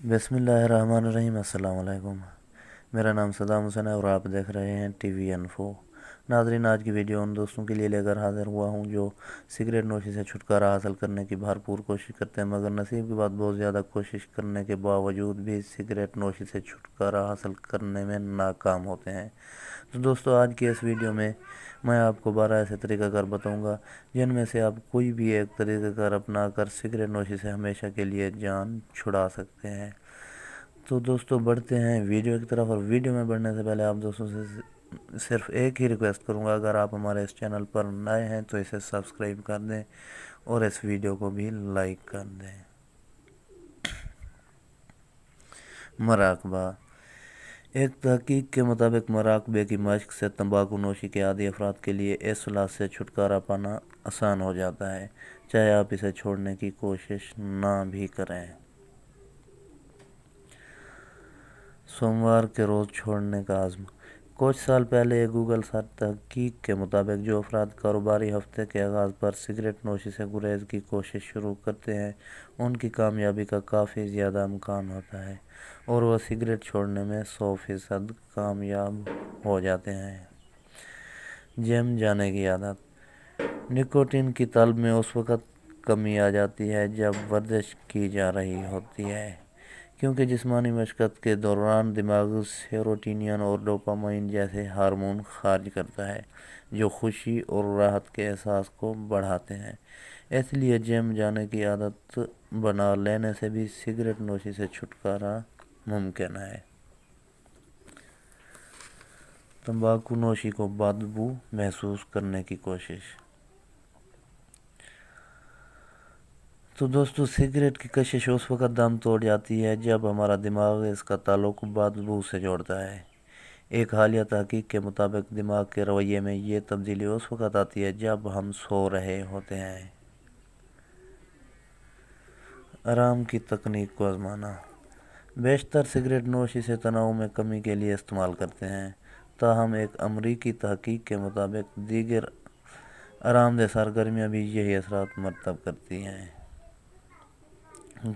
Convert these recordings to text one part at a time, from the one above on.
بسم اللہ الرحمن الرحیم۔ السلام علیکم، میرا نام صدام حسین ہے اور آپ دیکھ رہے ہیں ٹی وی انفو۔ ناظرین، آج کی ویڈیو ان دوستوں کے لیے لے کر حاضر ہوا ہوں جو سگریٹ نوشی سے چھٹکارا حاصل کرنے کی بھرپور کوشش کرتے ہیں، مگر نصیب کی بات بہت زیادہ کوشش کرنے کے باوجود بھی سگریٹ نوشی سے چھٹکارا حاصل کرنے میں ناکام ہوتے ہیں۔ تو دوستو، آج کی اس ویڈیو میں آپ کو 12 ایسے طریقہ کار بتاؤں گا جن میں سے آپ کوئی بھی ایک طریقہ کار اپنا کر سگریٹ نوشی سے ہمیشہ کے لیے جان چھڑا سکتے ہیں۔ تو دوستو، بڑھتے ہیں ویڈیو کی طرف، اور ویڈیو میں بڑھنے سے پہلے آپ دوستوں سے صرف ایک ہی ریکویسٹ کروں گا، اگر آپ ہمارے اس چینل پر نئے ہیں تو اسے سبسکرائب کر دیں اور اس ویڈیو کو بھی لائک کر دیں۔ مراقبہ۔ ایک تحقیق کے مطابق مراقبے کی مشق سے تمباکو نوشی کے عادی افراد کے لیے اس لات سے چھٹکارا پانا آسان ہو جاتا ہے، چاہے آپ اسے چھوڑنے کی کوشش نہ بھی کریں۔ سوموار کے روز چھوڑنے کا عزم۔ کچھ سال پہلے ایک گوگل سرچ تحقیق کے مطابق جو افراد کاروباری ہفتے کے آغاز پر سگریٹ نوشی سے گریز کی کوشش شروع کرتے ہیں، ان کی کامیابی کا کافی زیادہ امکان ہوتا ہے اور وہ سگریٹ چھوڑنے میں 100% کامیاب ہو جاتے ہیں۔ جم جانے کی عادت۔ نکوٹین کی طلب میں اس وقت کمی آ جاتی ہے جب ورزش کی جا رہی ہوتی ہے، کیونکہ جسمانی مشقت کے دوران دماغ سیروٹونین اور ڈوپامائن جیسے ہارمون خارج کرتا ہے جو خوشی اور راحت کے احساس کو بڑھاتے ہیں۔ اس لیے جم جانے کی عادت بنا لینے سے بھی سگریٹ نوشی سے چھٹکارا ممکن ہے۔ تمباکو نوشی کو بدبو محسوس کرنے کی کوشش۔ تو دوستو، سگریٹ کی کشش اس وقت دم توڑ جاتی ہے جب ہمارا دماغ اس کا تعلق بدبو سے جوڑتا ہے۔ ایک حالیہ تحقیق کے مطابق دماغ کے رویے میں یہ تبدیلی اس وقت آتی ہے جب ہم سو رہے ہوتے ہیں۔ آرام کی تکنیک کو آزمانا۔ بیشتر سگریٹ نوشی سے تناؤ میں کمی کے لیے استعمال کرتے ہیں، تاہم ایک امریکی تحقیق کے مطابق دیگر آرام دہ سرگرمیاں بھی یہی اثرات مرتب کرتی ہیں۔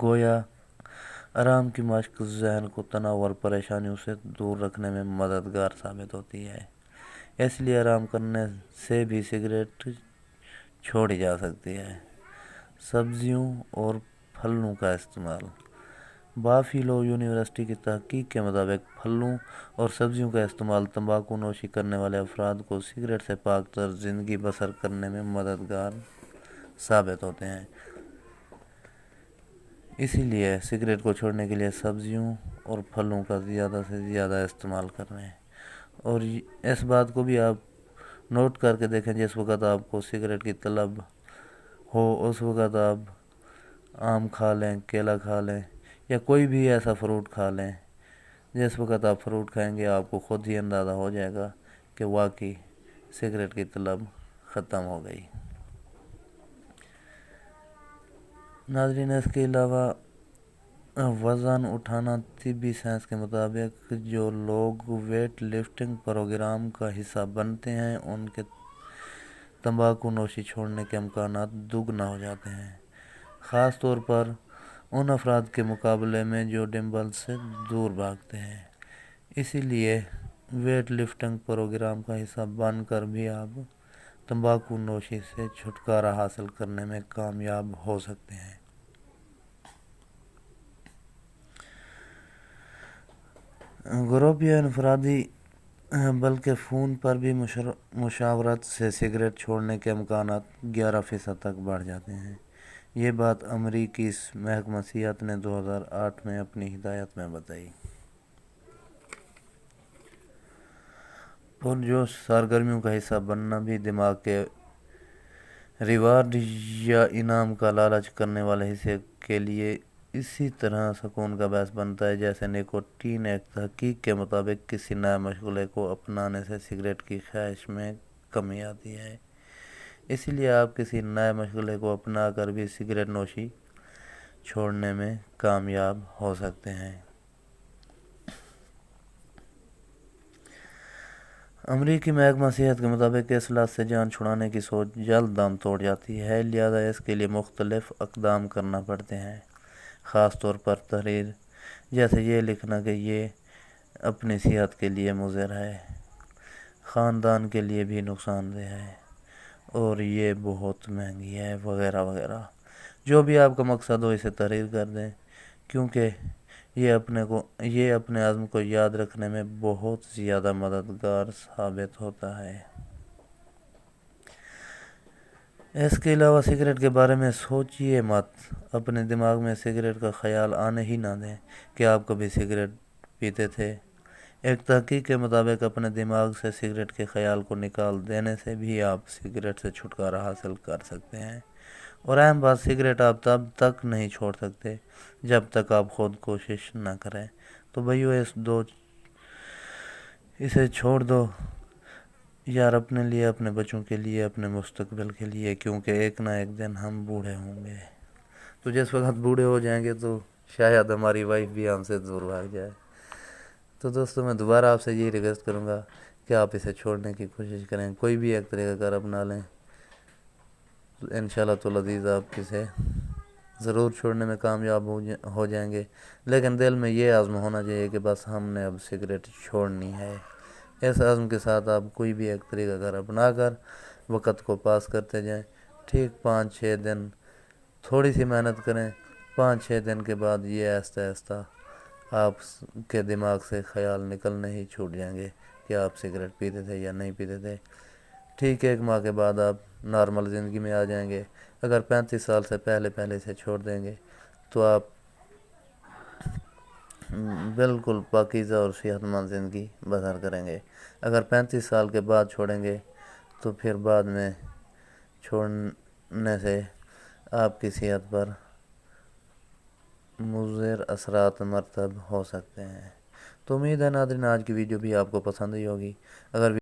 گویا آرام کی مشق ذہن کو تناؤ اور پریشانیوں سے دور رکھنے میں مددگار ثابت ہوتی ہے، اس لیے آرام کرنے سے بھی سگریٹ چھوڑی جا سکتی ہے۔ سبزیوں اور پھلوں کا استعمال۔ بافیلو یونیورسٹی کی تحقیق کے مطابق پھلوں اور سبزیوں کا استعمال تمباکو نوشی کرنے والے افراد کو سگریٹ سے پاک تر زندگی بسر کرنے میں مددگار ثابت ہوتے ہیں۔ اسی لیے سگریٹ کو چھوڑنے کے لیے سبزیوں اور پھلوں کا زیادہ سے زیادہ استعمال کریں، اور اس بات کو بھی آپ نوٹ کر کے دیکھیں، جس وقت آپ کو سگریٹ کی طلب ہو اس وقت آپ آم کھا لیں، کیلا کھا لیں یا کوئی بھی ایسا فروٹ کھا لیں۔ جس وقت آپ فروٹ کھائیں گے آپ کو خود ہی اندازہ ہو جائے گا کہ واقعی سگریٹ کی طلب ختم ہو گئی۔ ناظرین، اس کے علاوہ وزن اٹھانا۔ طبی سائنس کے مطابق جو لوگ ویٹ لفٹنگ پروگرام کا حصہ بنتے ہیں ان کے تمباکو نوشی چھوڑنے کے امکانات دگنا ہو جاتے ہیں، خاص طور پر ان افراد کے مقابلے میں جو ڈمبل سے دور بھاگتے ہیں۔ اسی لیے ویٹ لفٹنگ پروگرام کا حصہ بن کر بھی آپ تمباکو نوشی سے چھٹکارا حاصل کرنے میں کامیاب ہو سکتے ہیں۔ گروپ یا انفرادی بلکہ فون پر بھی مشاورت سے سگریٹ چھوڑنے کے امکانات 11% تک بڑھ جاتے ہیں۔ یہ بات امریکی محکمہ صحت نے 2008 میں اپنی ہدایت میں بتائی۔ پرجوش سرگرمیوں کا حصہ بننا بھی دماغ کے ریوارڈ یا انعام کا لالچ کرنے والے حصے کے لیے اسی طرح سکون کا باعث بنتا ہے جیسے نکوٹین۔ ایک تحقیق کے مطابق کسی نئے مشغلے کو اپنانے سے سگریٹ کی خواہش میں کمی آتی ہے، اسی لیے آپ کسی نئے مشغلے کو اپنا کر بھی سگریٹ نوشی چھوڑنے میں کامیاب ہو سکتے ہیں۔ امریکی محکمہ صحت کے مطابق اس لات سے جان چھڑانے کی سوچ جلد دم توڑ جاتی ہے، لہذا اس کے لیے مختلف اقدام کرنا پڑتے ہیں، خاص طور پر تحریر جیسے یہ لکھنا کہ یہ اپنی صحت کے لیے مضر ہے، خاندان کے لیے بھی نقصان دہ ہے، اور یہ بہت مہنگی ہے، وغیرہ وغیرہ۔ جو بھی آپ کا مقصد ہو اسے تحریر کر دیں، کیونکہ یہ اپنے عزم کو یاد رکھنے میں بہت زیادہ مددگار ثابت ہوتا ہے۔ اس کے علاوہ سگریٹ کے بارے میں سوچیے مت، اپنے دماغ میں سگریٹ کا خیال آنے ہی نہ دیں کہ آپ کبھی سگریٹ پیتے تھے۔ ایک تحقیق کے مطابق اپنے دماغ سے سگریٹ کے خیال کو نکال دینے سے بھی آپ سگریٹ سے چھٹکارا حاصل کر سکتے ہیں۔ اور اہم بات، سگریٹ آپ تب تک نہیں چھوڑ سکتے جب تک آپ خود کوشش نہ کریں۔ تو بھائیو اسے چھوڑ دو یار، اپنے لیے، اپنے بچوں کے لیے، اپنے مستقبل کے لیے، کیونکہ ایک نہ ایک دن ہم بوڑھے ہوں گے۔ تو جس وقت بوڑھے ہو جائیں گے تو شاید ہماری وائف بھی ہم سے دور بھاگ جائے۔ تو دوستو، میں دوبارہ آپ سے یہی ریکویسٹ کروں گا کہ آپ اسے چھوڑنے کی کوشش کریں، کوئی بھی ایک طریقہ کار اپنا لیں، انشاءاللہ تو لذیذ آپ اسے ضرور چھوڑنے میں کامیاب ہو جائیں گے۔ لیکن دل میں یہ عزم ہونا چاہیے کہ بس ہم نے اب سگریٹ چھوڑنی ہے۔ اس عزم کے ساتھ آپ کوئی بھی ایک طریقہ کار اپنا کر وقت کو پاس کرتے جائیں۔ ٹھیک 5-6 دن تھوڑی سی محنت کریں، 5-6 دن کے بعد یہ آہستہ آہستہ آپ کے دماغ سے خیال نکلنے ہی چھوٹ جائیں گے کہ آپ سگریٹ پیتے تھے یا نہیں پیتے تھے۔ ٹھیک 1 ماہ کے بعد آپ نارمل زندگی میں آ جائیں گے۔ اگر 35 سال سے پہلے سے چھوڑ دیں گے تو آپ بالکل پاکیزہ اور صحت مند زندگی بسر کریں گے۔ اگر 35 سال کے بعد چھوڑیں گے تو پھر بعد میں چھوڑنے سے آپ کی صحت پر مضر اثرات مرتب ہو سکتے ہیں۔ تو امید ہے ناظرین آج کی ویڈیو بھی آپ کو پسند ہی ہوگی۔ اگر